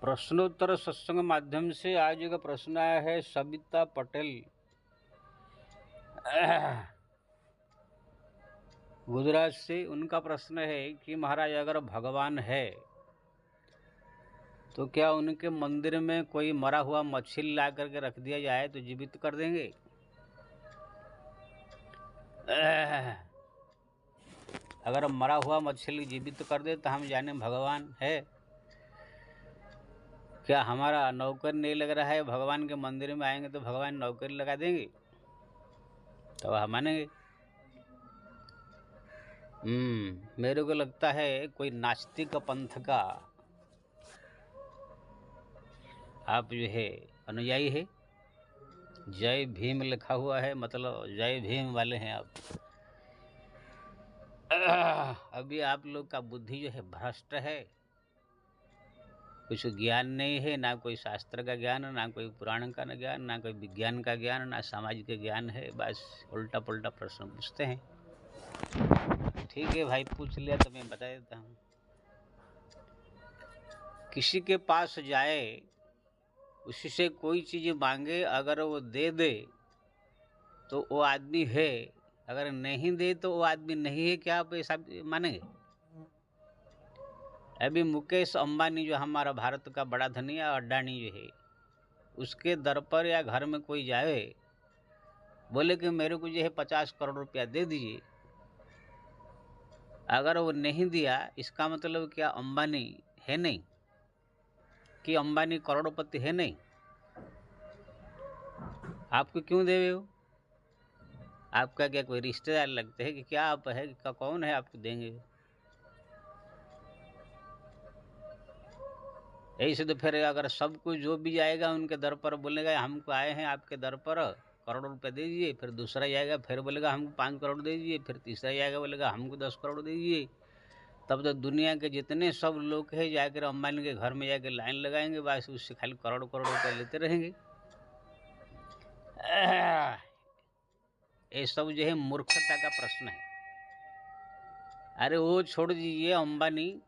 प्रश्नोत्तर सत्संग माध्यम से आज का प्रश्न आया है सविता पटेल गुजरात से। उनका प्रश्न है कि महाराज अगर भगवान है तो क्या उनके मंदिर में कोई मरा हुआ मछली ला करके रख दिया जाए तो जीवित कर देंगे? अगर मरा हुआ मछली जीवित कर दे तो हम जाने भगवान है। क्या हमारा नौकर नहीं लग रहा है? भगवान के मंदिर में आएंगे तो भगवान नौकरी लगा देंगे तो हम मानेंगे। मेरे को लगता है कोई नास्तिक पंथ का आप जो है अनुयायी है। जय भीम लिखा हुआ है, मतलब जय भीम वाले हैं आप। अभी आप लोग का बुद्धि जो है भ्रष्ट है, कुछ ज्ञान नहीं है, ना कोई शास्त्र का ज्ञान, ना कोई पुराण का ज्ञान, ना कोई विज्ञान का ज्ञान, ना सामाजिक ज्ञान है। बस उल्टा पुल्टा प्रश्न पूछते हैं। ठीक है भाई, पूछ लिया तो मैं बता देता हूँ। किसी के पास जाए, उसी से कोई चीज़ मांगे, अगर वो दे दे तो वो आदमी है, अगर नहीं दे तो वो आदमी नहीं है। क्या आप ऐसा मानेंगे? अभी मुकेश अंबानी जो हमारा भारत का बड़ा धनी है, अडानी जो है, उसके दर पर या घर में कोई जाए, बोले कि मेरे को जो है 50 करोड़ रुपया दे दीजिए, अगर वो नहीं दिया, इसका मतलब क्या अंबानी है नहीं? कि अंबानी करोड़पति है नहीं? आपको क्यों देवे हो? आपका क्या कोई रिश्तेदार लगते हैं कि क्या आप है कि कौन है आपको देंगे? ऐसे तो फिर अगर सब कुछ जो भी जाएगा उनके दर पर, बोलेगा हमको आए हैं आपके दर पर, करोड़ रुपए दे दीजिए, फिर दूसरा जाएगा फिर बोलेगा हमको 5 करोड़ दे दीजिए, फिर तीसरा जाएगा बोलेगा हमको 10 करोड़ दे दीजिए, तब तो दुनिया के जितने सब लोग हैं जाकर अंबानी के घर में जाकर लाइन लगाएंगे, बस उससे खाली करोड़ करोड़ रुपये लेते रहेंगे। ये सब जो है मूर्खता का प्रश्न है। अरे वो छोड़ दीजिए अंबानी,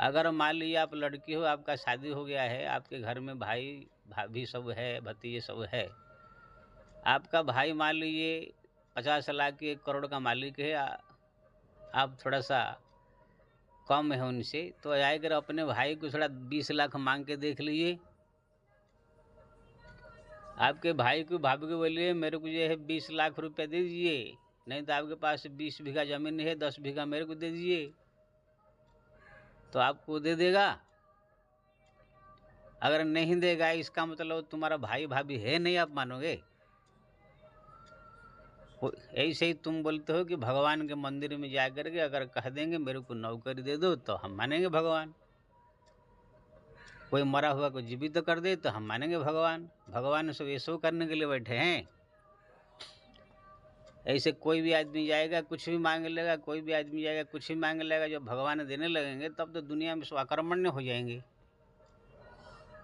अगर मान लीजिए आप लड़की हो, आपका शादी हो गया है, आपके घर में भाई भाभी सब है, भतीजे सब है, आपका भाई मान लीजिए 50 लाख की 1 करोड़ का मालिक है, आप थोड़ा सा कम है उनसे, तो आकर अपने भाई को थोड़ा 20 लाख मांग के देख लीजिए। आपके भाई को भाभी को बोलिए मेरे को जो है 20 लाख रुपया दे दीजिए, नहीं तो आपके पास 20 बीघा जमीन है, 10 बीघा मेरे को दे दीजिए, तो आपको दे देगा। अगर नहीं देगा, इसका मतलब तुम्हारा भाई भाभी है नहीं, आप मानोगे? ऐसे ही तुम बोलते हो कि भगवान के मंदिर में जा करके अगर कह देंगे मेरे को नौकरी दे दो तो हम मानेंगे भगवान। कोई मरा हुआ को जीवित कर दे तो हम मानेंगे भगवान। भगवान सब ये सब करने के लिए बैठे हैं। ऐसे कोई भी आदमी जाएगा कुछ भी मांग लेगा, कोई भी आदमी जाएगा कुछ भी मांग लेगा, जब भगवान देने लगेंगे तब तो दुनिया में सब अकर्मण्य हो जाएंगे।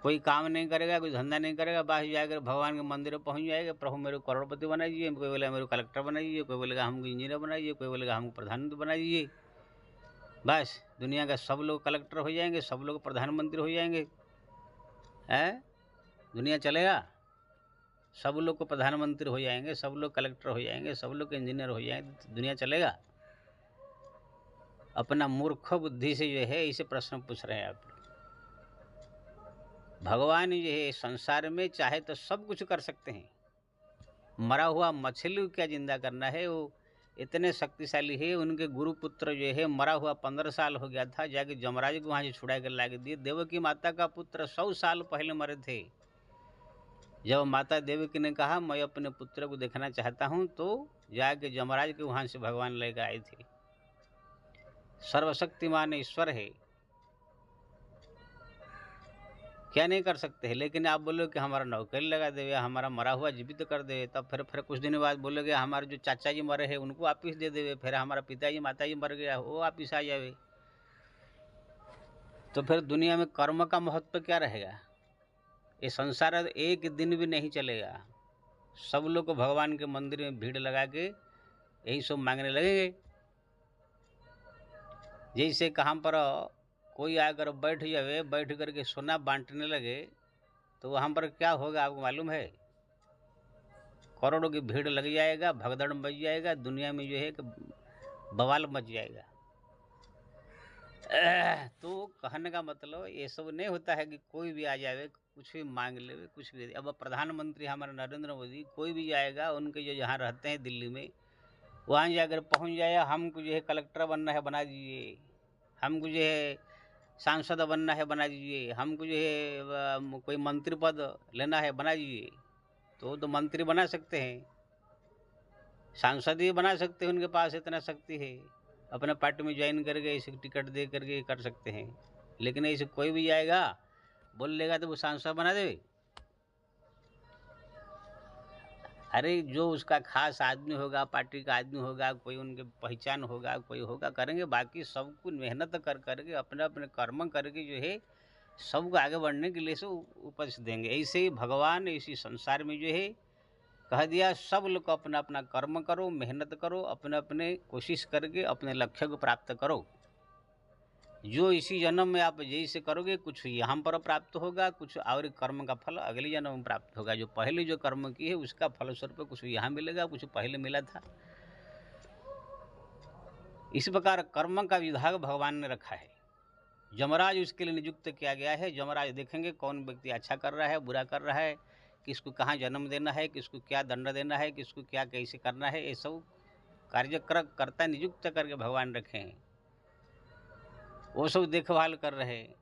कोई काम नहीं करेगा, कोई धंधा नहीं करेगा, बस जाकर भगवान के मंदिर में पहुंच जाएगा, प्रभु मेरे को करोड़पति बना दीजिए, कोई बोलेगा मेरे को कलेक्टर बना दीजिए, कोई बोलेगा हमको इंजीनियर बना दीजिए, कोई बोलेगा हमको प्रधानमंत्री बना दीजिए। बस दुनिया का सब लोग कलेक्टर हो जाएंगे, सब लोग प्रधानमंत्री हो जाएंगे। है दुनिया चलेगा? सब लोग को प्रधानमंत्री हो जाएंगे, सब लोग कलेक्टर हो जाएंगे, सब लोग इंजीनियर हो जाएंगे, तो दुनिया चलेगा? अपना मूर्ख बुद्धि से जो है इसे प्रश्न पूछ रहे हैं आप। भगवान जो है संसार में चाहे तो सब कुछ कर सकते हैं। मरा हुआ मछली को क्या जिंदा करना है? वो इतने शक्तिशाली है। उनके गुरु पुत्र जो है मरा हुआ 15 साल हो गया था, जाके जमराज को वहाँ से छुड़ा कर ला के दिए। देवकी माता का पुत्र 100 साल पहले मरे थे। जब माता देवकी ने कहा मैं अपने पुत्र को देखना चाहता हूँ, तो जाके जमराज के वहाँ से भगवान लेकर आए थे। सर्वशक्तिमान ईश्वर है, क्या नहीं कर सकते हैं। लेकिन आप बोलो कि हमारा नौकरी लगा देवे, हमारा मरा हुआ जीवित कर दे, तब फिर कुछ दिन बाद बोलोगे हमारे जो चाचा जी मरे हैं उनको वापिस दे देवे, फिर हमारा पिताजी माताजी मर गया वो वापिस आ जावे, तो फिर दुनिया में कर्म का महत्व क्या रहेगा? ये संसार एक दिन भी नहीं चलेगा। सब लोग को भगवान के मंदिर में भीड़ लगा के यही सब मांगने लगेंगे। जैसे कहाँ पर कोई आकर बैठ जावे, बैठ करके सोना बांटने लगे तो वहाँ पर क्या होगा आपको मालूम है? करोड़ों की भीड़ लग जाएगा, भगदड़ मच जाएगा, दुनिया में जो है कि बवाल मच जाएगा। तो कहने का मतलब ये सब नहीं होता है कि कोई भी आ जावे, कुछ भी मांग ले, कुछ भी। अब प्रधानमंत्री हमारे नरेंद्र मोदी कोई भी जाएगा, उनके जो जहाँ रहते हैं दिल्ली में, वहाँ जाकर पहुँच जाए, हमको जो है कलेक्टर बनना है बना दीजिए, हमको जो है सांसद बनना है बना दीजिए, हमको जो है कोई मंत्री पद लेना है बना दीजिए, तो मंत्री बना सकते हैं, सांसद ही बना सकते हैं, उनके पास इतना शक्ति है, अपना पार्टी में ज्वाइन करके इसे टिकट दे करके कर सकते हैं। लेकिन ऐसे कोई भी जाएगा बोल लेगा तो वो सांसद बना दे। अरे जो उसका खास आदमी होगा, पार्टी का आदमी होगा, कोई उनके पहचान होगा, कोई होगा, करेंगे। बाकी सबको मेहनत कर करके अपने अपने कर्म करके जो है सबको आगे बढ़ने के लिए से उपदेश देंगे। ऐसे ही भगवान इसी संसार में जो है कह दिया, सब लोग अपना अपना कर्म करो, मेहनत करो, अपने अपने कोशिश करके अपने लक्ष्य को प्राप्त करो। जो इसी जन्म में आप जैसे करोगे कुछ यहाँ पर प्राप्त होगा, कुछ और कर्म का फल अगले जन्म में प्राप्त होगा। जो पहले जो कर्म की है उसका फलस्वरूप कुछ यहाँ मिलेगा, कुछ पहले मिला था। इस प्रकार कर्म का विभाग भगवान ने रखा है। यमराज उसके लिए नियुक्त किया गया है। यमराज देखेंगे कौन व्यक्ति अच्छा कर रहा है, बुरा कर रहा है, किसको कहाँ जन्म देना है, किसको क्या दंड देना है, किसको क्या कैसे करना है, ये सब कार्यक्रम करता नियुक्त करके भगवान रखे हैं। वो सब देखभाल कर रहे हैं।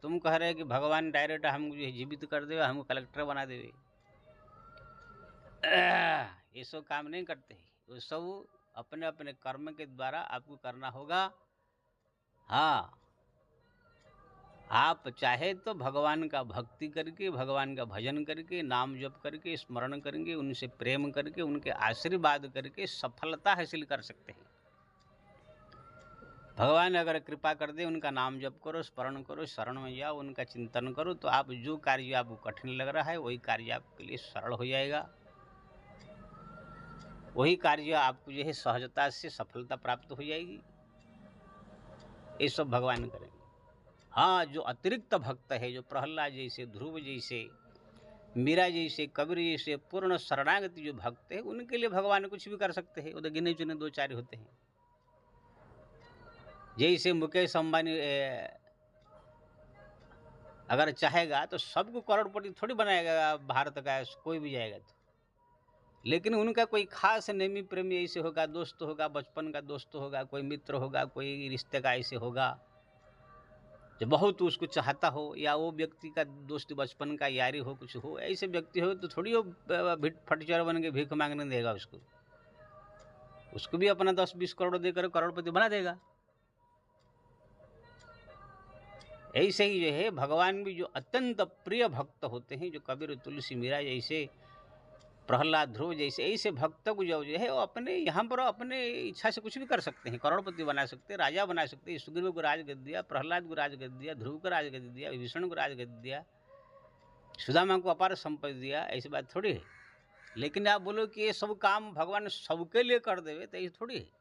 तुम कह रहे कि भगवान डायरेक्ट हमको जीवित कर देवे, हमको कलेक्टर बना देवे, ये सब काम नहीं करते। वो सब अपने अपने कर्म के द्वारा आपको करना होगा। हाँ, आप चाहे तो भगवान का भक्ति करके, भगवान का भजन करके, नाम जप करके, स्मरण करेंगे, उनसे प्रेम करके, उनके आशीर्वाद करके सफलता हासिल कर सकते हैं। भगवान अगर कृपा कर दे, उनका नाम जप करो, स्मरण करो, शरण में जाओ, उनका चिंतन करो, तो आप जो कार्य आपको कठिन लग रहा है वही कार्य आपके लिए सरल हो जाएगा। वही कार्य आपको जो है सहजता से सफलता प्राप्त हो जाएगी। ये सब भगवान करेंगे। हाँ, जो अतिरिक्त भक्त है, जो प्रहलाद जैसे, ध्रुव जैसे, मीरा जैसे, कबीर जैसे पूर्ण शरणागति जो भक्त है, उनके लिए भगवान कुछ भी कर सकते हैं। वो तो गिने चुने दो चार होते हैं। जैसे मुकेश अंबानी अगर चाहेगा तो सबको करोड़पति थोड़ी बनाएगा भारत का, कोई भी जाएगा तो। लेकिन उनका कोई खास नेमी प्रेमी ऐसे होगा, दोस्त होगा, बचपन का दोस्त होगा, कोई मित्र होगा, कोई रिश्ते का ऐसे होगा जो बहुत उसको चाहता हो, या वो व्यक्ति का दोस्त बचपन का यारी हो, कुछ हो, ऐसे व्यक्ति हो तो थोड़ी वो फटीचर बन के भीख मांगने देगा उसको भी अपना 10-20 करोड़ देकर करोड़पति बना देगा। ऐसे ही जो है भगवान भी जो अत्यंत प्रिय भक्त होते हैं, जो कबीर, तुलसी, मीरा जैसे, प्रहलाद, ध्रुव जैसे, ऐसे भक्त को जो है वो अपने यहाँ पर अपने इच्छा से कुछ भी कर सकते हैं। करोड़पति बना सकते हैं, राजा बना सकते हैं। सुग्रीव को राजगद्दी दिया, प्रहलाद को राजगद्दी दिया, ध्रुव को राजगद्दी दिया, विभीषण को राजगद्दी दिया, सुदामा को अपार संपत्ति दिया। ऐसी बात थोड़ी है। लेकिन आप बोलो कि ये सब काम भगवान सबके लिए कर देवे, तो ये थोड़ी है।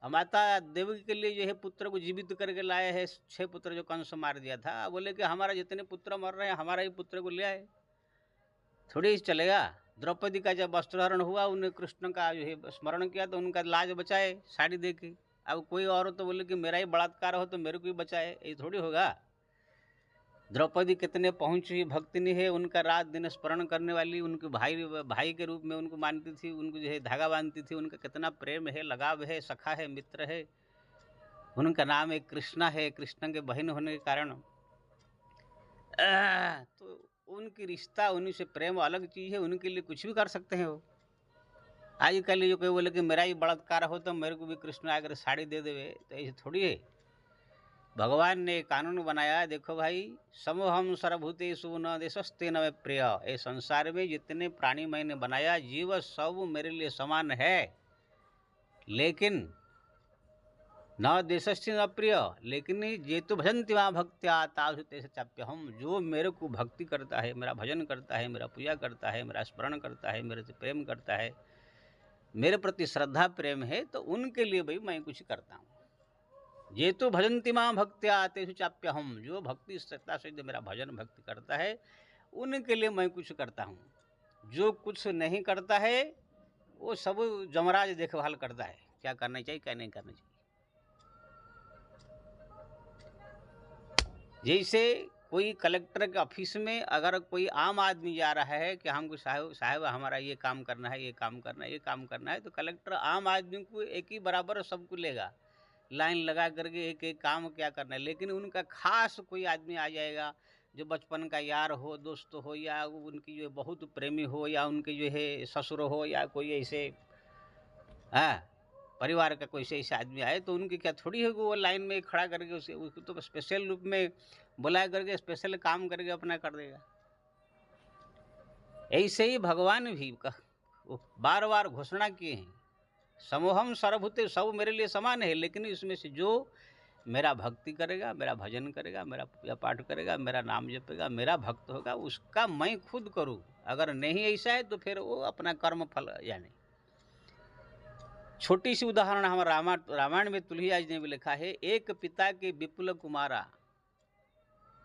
माता देवकी के लिए जो है पुत्र को जीवित करके लाए हैं, 6 पुत्र जो कंस मार दिया था। बोले कि हमारा जितने पुत्र मर रहे हैं, हमारा ही पुत्र को ले आए, थोड़ी चलेगा। द्रौपदी का जब वस्त्रहरण हुआ, उन्हें कृष्ण का जो है स्मरण किया तो उनका लाज बचाए साड़ी दे के। अब कोई और तो बोले कि मेरा ही बलात्कार हो तो मेरे को ही बचाए, ये थोड़ी होगा। द्रौपदी कितने पहुँची भक्तिनी है, उनका रात दिन स्मरण करने वाली, उनके भाई के रूप में उनको मानती थी, उनको जो है धागा बांधती थी। उनका कितना प्रेम है, लगाव है, सखा है, मित्र है। उनका नाम एक कृष्णा है, कृष्ण के बहन होने के कारण तो उनकी रिश्ता, उन्हीं से प्रेम अलग चीज़ है। उनके लिए कुछ भी कर सकते हैं वो। आजकल जो कोई बोले कि मेरा ही बलात्कार हो तो मेरे को भी कृष्ण आकर साड़ी दे देवे, तो ऐसे थोड़ी है। भगवान ने कानून बनाया, देखो भाई, समोहम सर्वभूतेषु न देशस्ते न प्रिय। ये संसार में जितने प्राणी मैंने बनाया, जीव सब मेरे लिए समान है। लेकिन न देशस्य न प्रिय, लेकिन जे तो भजन्ति मां भक्त्या तासु तेषु चाप्यहम्। जो मेरे को भक्ति करता है, मेरा भजन करता है, मेरा पूजा करता है, मेरा स्मरण करता है, मेरे से प्रेम करता है, मेरे प्रति श्रद्धा प्रेम है, तो उनके लिए भाई मैं कुछ करता हूँ। ये तो भजन्ति मां भक्त्या तेषु चाप्यहम्, जो भक्ति श्रद्धा से जो मेरा भजन भक्ति करता है उनके लिए मैं कुछ करता हूँ। जो कुछ नहीं करता है वो सब जमराज देखभाल करता है, क्या करना चाहिए क्या नहीं करना चाहिए। जैसे कोई कलेक्टर के ऑफिस में अगर कोई आम आदमी जा रहा है कि हमको साहब हमारा ये काम करना है, ये काम करना है, ये काम करना है, तो कलेक्टर आम आदमी को एक ही बराबर सबको लेगा, लाइन लगा करके एक एक काम क्या करना है। लेकिन उनका खास कोई आदमी आ जाएगा जो बचपन का यार हो, दोस्त हो, या उनकी जो बहुत प्रेमी हो, या उनके जो है ससुर हो, या कोई ऐसे परिवार का कोई ऐसा आदमी आए, तो उनकी क्या थोड़ी है कि वो लाइन में खड़ा करके उसको तो स्पेशल रूप में बुला करके स्पेशल काम करके अपना कर देगा। ऐसे ही भगवान भी बार बार घोषणा किए हैं, समोहम सर्वभूते, सब मेरे लिए समान है, लेकिन इसमें से जो मेरा भक्ति करेगा, मेरा भजन करेगा, मेरा पूजा पाठ करेगा, मेरा नाम जपेगा, मेरा भक्त होगा, उसका मैं खुद करूँ। अगर नहीं ऐसा है तो फिर वो अपना कर्म फल जाने। छोटी सी उदाहरण हमारा रामायण में तुलसीदास जी ने भी लिखा है, एक पिता के विपुल कुमारा।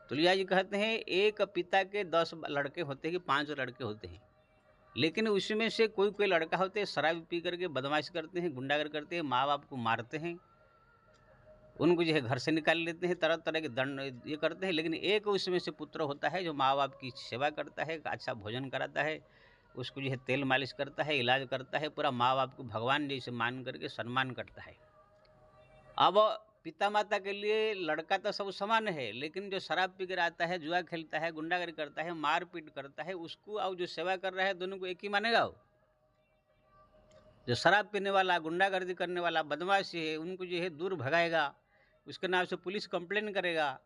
तुलसीदास जी कहते हैं एक पिता के 10 लड़के होते हैं कि 5 लड़के होते हैं, लेकिन उसमें से कोई कोई लड़का होते हैं शराब पी करके बदमाश करते हैं, गुंडागर करते हैं, माँ बाप को मारते हैं, उनको जो है घर से निकाल लेते हैं, तरह तरह के दंड ये करते हैं। लेकिन एक उसमें से पुत्र होता है जो माँ बाप की सेवा करता है, अच्छा भोजन कराता है, उसको जो है तेल मालिश करता है, इलाज करता है, पूरा माँ बाप को भगवान जैसे मान करके सम्मान करता है। अब पिता माता के लिए लड़का तो सब समान है, लेकिन जो शराब पी कर आता है, जुआ खेलता है, गुंडागर्दी करता है, मारपीट करता है, उसको और जो सेवा कर रहा है दोनों को एक ही मानेगा। वो जो शराब पीने वाला, गुंडागर्दी करने वाला बदमाश है, उनको जो है दूर भगाएगा, उसके नाम से पुलिस कंप्लेन करेगा,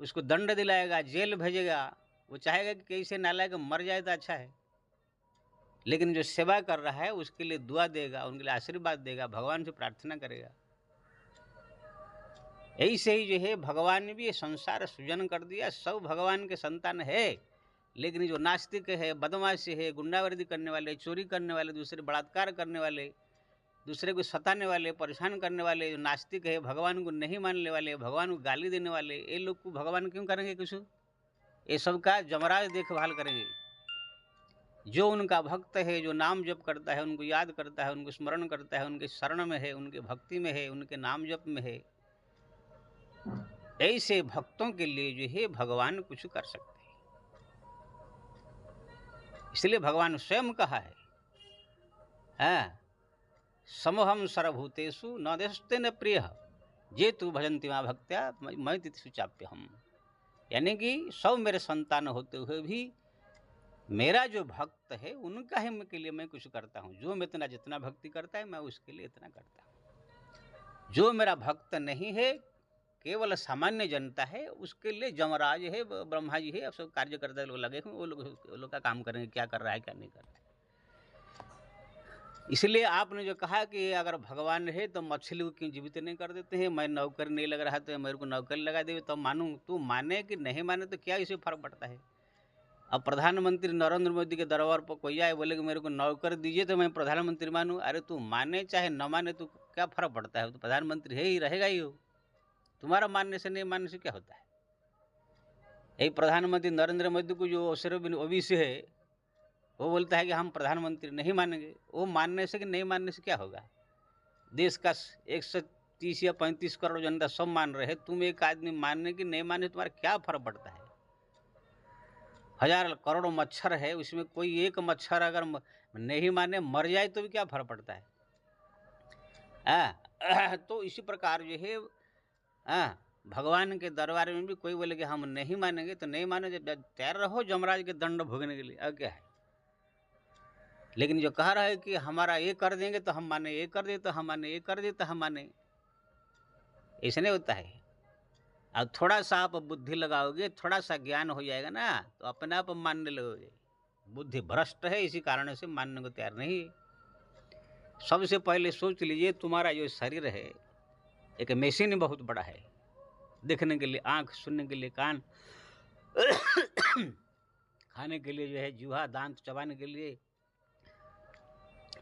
उसको दंड दिलाएगा, जेल भेजेगा। वो चाहेगा कि कैसे नालायक मर जाए तो अच्छा है, लेकिन जो सेवा कर रहा है उसके लिए दुआ देगा, उनके लिए आशीर्वाद देगा, भगवान से प्रार्थना करेगा। ऐसे ही जो है भगवान ने भी ये संसार सृजन कर दिया, सब भगवान के संतान है। लेकिन जो नास्तिक है, बदमाशी है, गुंडागर्दी करने वाले, चोरी करने वाले, दूसरे बलात्कार करने वाले, दूसरे को सताने वाले, परेशान करने वाले, जो नास्तिक है, भगवान को नहीं मानने वाले, भगवान को गाली देने वाले, ये लोग को भगवान क्यों करेंगे कुछ? ये सब का जमराज देखभाल करेंगे। जो उनका भक्त है, जो नाम जप करता है, उनको याद करता है, उनको स्मरण करता है, उनके शरण में है, उनके भक्ति में है, उनके नाम जप में है, ऐसे भक्तों के लिए जो है भगवान कुछ कर सकते हैं। इसलिए भगवान स्वयं कहा है, समोहम सर्वभूतेषु न देशते न प्रिय जे तू भजन्ति मां भक्त्या मैं तिथि चाप्यहम्। यानी कि सब मेरे संतान होते हुए भी मेरा जो भक्त है उनका ही के लिए मैं कुछ करता हूँ। जो मैं इतना जितना भक्ति करता है मैं उसके लिए इतना करता हूँ। जो मेरा भक्त नहीं है, केवल सामान्य जनता है, उसके लिए जमराज है, ब्रह्मा जी है, अब सब कार्यकर्ता लोग लगे हुए, वो लोग का काम करेंगे, क्या कर रहा है क्या नहीं कर रहा है। इसलिए आपने जो कहा कि अगर भगवान है तो मछली को क्यों जीवित नहीं कर देते हैं, मैं नौकर नहीं लग रहा तो मेरे को नौकर लगा दे तो मानूं। तू माने कि नहीं माने तो क्या इसे फर्क पड़ता है। अब प्रधानमंत्री नरेंद्र मोदी के दरबार पर कोई आए बोले कि मेरे को नौकर दीजिए तो मैं प्रधानमंत्री मानूं। अरे तू माने चाहे न माने तो क्या फर्क पड़ता है, तो प्रधानमंत्री है ही, रहेगा ही हो। तुम्हारा मानने से नहीं मानने से क्या होता है। यही प्रधानमंत्री नरेंद्र मोदी को जो ओबीसी है वो बोलता है कि हम प्रधानमंत्री नहीं मानेंगे। वो मानने से कि नहीं मानने से क्या होगा। देश का 130 या 35 करोड़ जनता सब मान रहे हैं, तुम एक आदमी मानने की नहीं मानने तुम्हारा क्या फर्क पड़ता है। हजार करोड़ मच्छर है, उसमें कोई एक मच्छर अगर नहीं माने मर जाए तो भी क्या फर्क पड़ता है। तो इसी प्रकार जो है भगवान के दरबार में भी कोई बोले कि हम नहीं मानेंगे तो नहीं माने, जब तैयार रहो जमराज के दंड भोगने के लिए। अब क्या है। लेकिन जो कह रहा है कि हमारा ये कर देंगे तो हम माने, ये कर दे तो हम माने, ये कर दे तो हम माने, ऐसे नहीं होता है। अब थोड़ा सा आप बुद्धि लगाओगे, थोड़ा सा ज्ञान हो जाएगा ना, तो अपने आप मानने लगोगे। बुद्धि भ्रष्ट है, इसी कारण से मानने को तैयार नहीं है। सबसे पहले सोच लीजिए, तुम्हारा जो शरीर है एक मशीन बहुत बड़ा है, देखने के लिए आँख, सुनने के लिए कान, खाने के लिए जो है जीवा, दांत चबाने के लिए,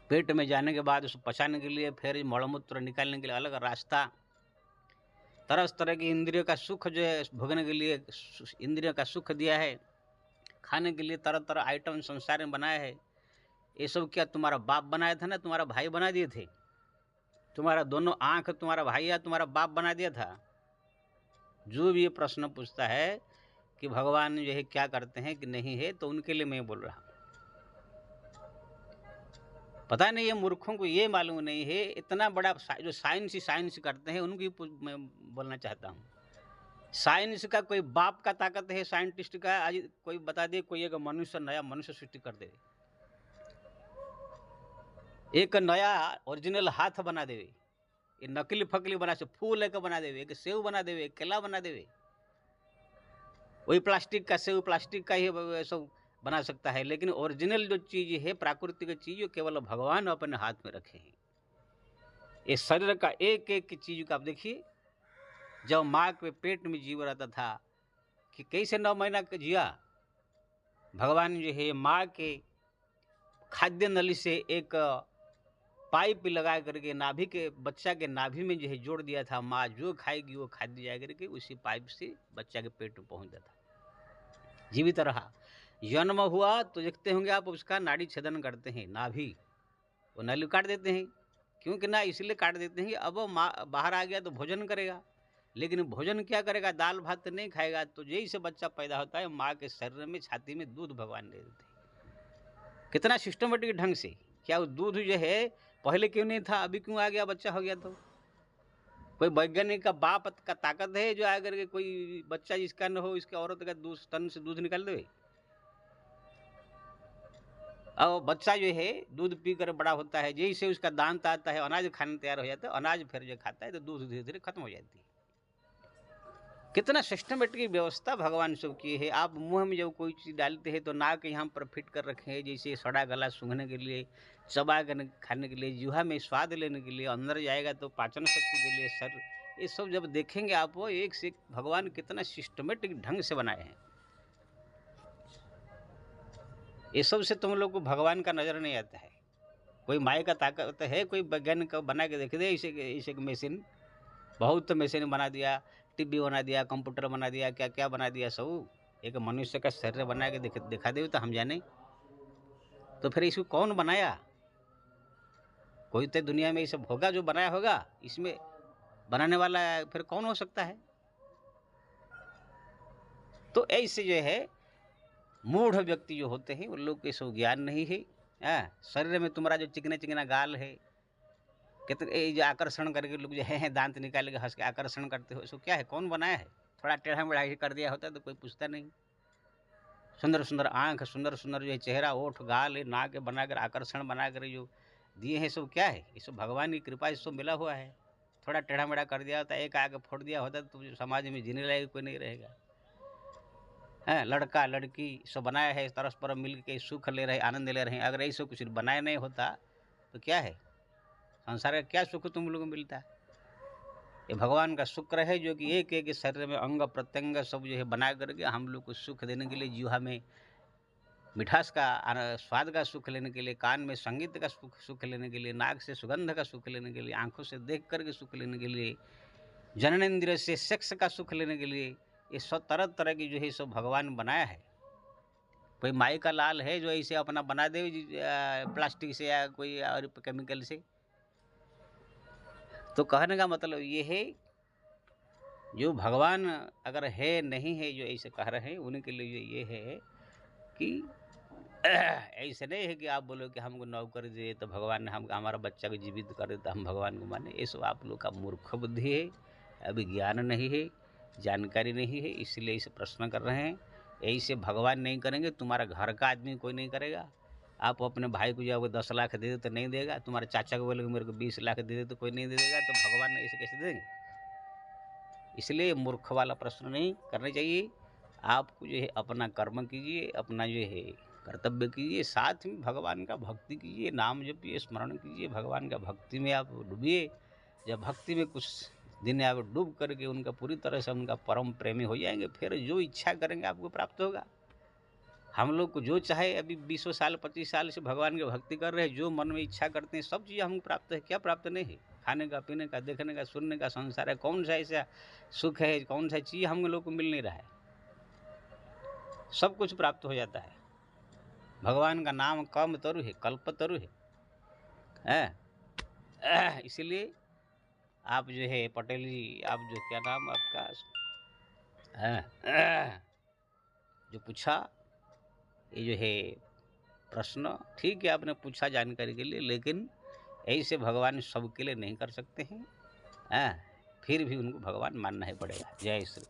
पेट में जाने के बाद उसको पचाने के लिए, फिर मलमूत्र निकालने के लिए अलग रास्ता, तरह तरह की इंद्रियों का सुख जो है भोगने के लिए इंद्रियों का सुख दिया है, खाने के लिए तरह तरह आइटम संसार में बनाया है। ये सब क्या तुम्हारा बाप बनाया था ना, तुम्हारा भाई बना दिए थे? तुम्हारा दोनों आंख तुम्हारा भाई या तुम्हारा बाप बना दिया था? जो भी ये प्रश्न पूछता है कि भगवान जो है क्या करते हैं कि नहीं है, तो उनके लिए मैं बोल रहा हूँ। पता नहीं, ये मूर्खों को ये मालूम नहीं है। इतना बड़ा जो साइंस ही साइंस करते हैं उनकी मैं बोलना चाहता हूँ। साइंस का कोई बाप का ताकत है साइंटिस्ट का? आज कोई बता दे, कोई एक मनुष्य नया मनुष्य सृष्टि कर दे, एक नया ओरिजिनल हाथ बना देवे, ये नकली फकली बना से फूल लेकर बना देवे, एक सेव बना देवे, एक केला बना देवे, वही प्लास्टिक का सेव प्लास्टिक का ही सब बना सकता है। लेकिन ओरिजिनल जो चीज है, प्राकृतिक चीज, जो केवल भगवान अपने हाथ में रखे हैं। ये शरीर का एक एक चीज का आप देखिए, जब माँ के पेट में जीव रहता था कि कैसे 9 महीना जिया, भगवान जो है माँ के खाद्य नली से एक पाइप लगा करके नाभि के बच्चा के नाभि में जो है जोड़ दिया था। माँ जो खाएगी वो खाद्य जाए करके उसी पाइप से बच्चा के पेट में पहुंच जाता, जीवित रहा। जन्म हुआ तो देखते होंगे आप, उसका नाड़ी छेदन करते हैं, नाभि वो नली काट देते हैं। क्योंकि ना इसलिए काट देते हैं कि अब वो माँ बाहर आ गया तो भोजन करेगा, लेकिन भोजन क्या करेगा? दाल भात तो नहीं खाएगा। तो यही से बच्चा पैदा होता है, माँ के शरीर में छाती में दूध भगवान दे देते हैं। कितना सिस्टमेटिक ढंग से। क्या वो दूध जो है पहले क्यों नहीं था, अभी क्यों आ गया, बच्चा हो गया? तो कोई वैज्ञानिक का बाप का ताकत है जो आकर के कोई बच्चा जिसका न हो, इसके औरत का दूध स्तन से दूध निकाल दे? और बच्चा जो है दूध पी कर बड़ा होता है, जैसे उसका दांत आता है, अनाज खाने तैयार हो जाता है, अनाज फिर जो खाता है तो दूध धीरे धीरे खत्म हो जाती है। कितना सिस्टमेटिक व्यवस्था भगवान सब की है। आप मुंह में जब कोई चीज़ डालते हैं तो नाक यहाँ पर फिट कर रखे हैं, जैसे सड़ा गला सूंघने के लिए, चबा कर खाने के लिए, जुहा में स्वाद लेने के लिए, अंदर जाएगा तो पाचन शक्ति के लिए। सर ये सब जब देखेंगे आप, वो एक से एक भगवान कितना सिस्टमेटिक ढंग से बनाए हैं। ये सब से तुम लोग को भगवान का नजर नहीं आता है। कोई माया का ताकत है, कोई वैज्ञानिक बना के देख दे इसे मशीन, बहुत मशीन बना दिया, टीवी बना दिया, कंप्यूटर बना दिया, क्या क्या बना दिया सब। एक मनुष्य का शरीर बना के दिखा दे तो हम जाने। तो फिर इसको कौन बनाया? कोई तो दुनिया में ये सब होगा जो बनाया होगा। इसमें बनाने वाला फिर कौन हो सकता है? तो ऐसे जो है मूढ़ व्यक्ति जो होते हैं उन लोग को सब ज्ञान नहीं है। शरीर में तुम्हारा जो चिकना चिकना गाल है, कितने जो आकर्षण करके लोग जो है दांत निकाल के हंस के आकर्षण करते हो, इसको क्या है, कौन बनाया है? थोड़ा टेढ़ा मेढ़ा कर दिया होता तो कोई पूछता नहीं। सुंदर सुंदर आंख, सुंदर सुंदर जो है चेहरा, ओठ, गाल, नाक बनाकर आकर्षण बनाकर जो दिए हैं, सब क्या है? ये सब भगवान की कृपा से सब मिला हुआ है। थोड़ा टेढ़ा मेढ़ा कर दिया होता, एक आगे फोड़ दिया होता तो समाज में जीने लायक कोई नहीं रहेगा। है लड़का लड़की सब बनाया है, परस्पर मिल के सुख ले रहे, आनंद ले रहे हैं। अगर ऐसे कुछ बनाया नहीं होता तो क्या है? संसार का क्या सुख तुम लोगों को मिलता है? ये भगवान का शुक्र है जो कि एक एक शरीर में अंग प्रत्यंग सब जो है बना करके हम लोग को सुख देने के लिए, जीवा में मिठास का स्वाद का सुख लेने के लिए, कान में संगीत का सुख लेने के लिए, नाक से सुगंध का सुख लेने के लिए, आंखों से देख करके सुख लेने के लिए, जननेंद्रिय से सेक्स का सुख लेने के लिए, ये सब तरह तरह की जो है सब भगवान बनाया है। कोई माई का लाल है जो ऐसे अपना बना दे प्लास्टिक से या कोई और केमिकल से? तो कहने का मतलब ये है, जो भगवान अगर है नहीं है जो ऐसे कह रहे हैं, उनके लिए ये है कि ऐसे नहीं है कि आप बोलो कि हमको नौकरी दे तो भगवान ने हमारा बच्चा को जीवित कर दे तो हम भगवान को माने। ये सब आप लोग का मूर्ख बुद्धि है, अभी ज्ञान नहीं है, जानकारी नहीं है, इसलिए इसे प्रश्न कर रहे हैं। ऐसे भगवान नहीं करेंगे, तुम्हारा घर का आदमी कोई नहीं करेगा। आप अपने भाई को जब 10 लाख दे दे तो नहीं देगा, तुम्हारे चाचा को बोलेगे मेरे को 20 लाख दे दे तो कोई नहीं दे देगा, तो भगवान ने ऐसे कैसे देंगे? इसलिए मूर्ख वाला प्रश्न नहीं करना चाहिए। आपको जो है अपना कर्म कीजिए, अपना जो है कर्तव्य कीजिए, साथ में भगवान का भक्ति कीजिए, नाम जपिए, स्मरण कीजिए, भगवान का भक्ति में आप डूबिए। जब भक्ति में कुछ दिन आप डूब करके उनका पूरी तरह से उनका परम प्रेमी हो जाएंगे, फिर जो इच्छा करेंगे आपको प्राप्त होगा। हम लोग को जो चाहे, अभी 20 साल 25 साल से भगवान की भक्ति कर रहे हैं, जो मन में इच्छा करते हैं सब चीज़ हमको प्राप्त है। क्या प्राप्त नहीं है? खाने का, पीने का, देखने का, सुनने का संसार है। कौन सा ऐसा सुख है, कौन सा चीज़ हम लोग को मिल नहीं रहा है? सब कुछ प्राप्त हो जाता है। भगवान का नाम कम तरु है, कल्प तरु है। इसलिए आप जो है पटेल जी, आप जो, क्या नाम आपका, जो पूछा ये जो है प्रश्न, ठीक है आपने पूछा जानकारी के लिए, लेकिन ऐसे भगवान सबके लिए नहीं कर सकते हैं। फिर भी उनको भगवान मानना ही पड़ेगा। जय श्री।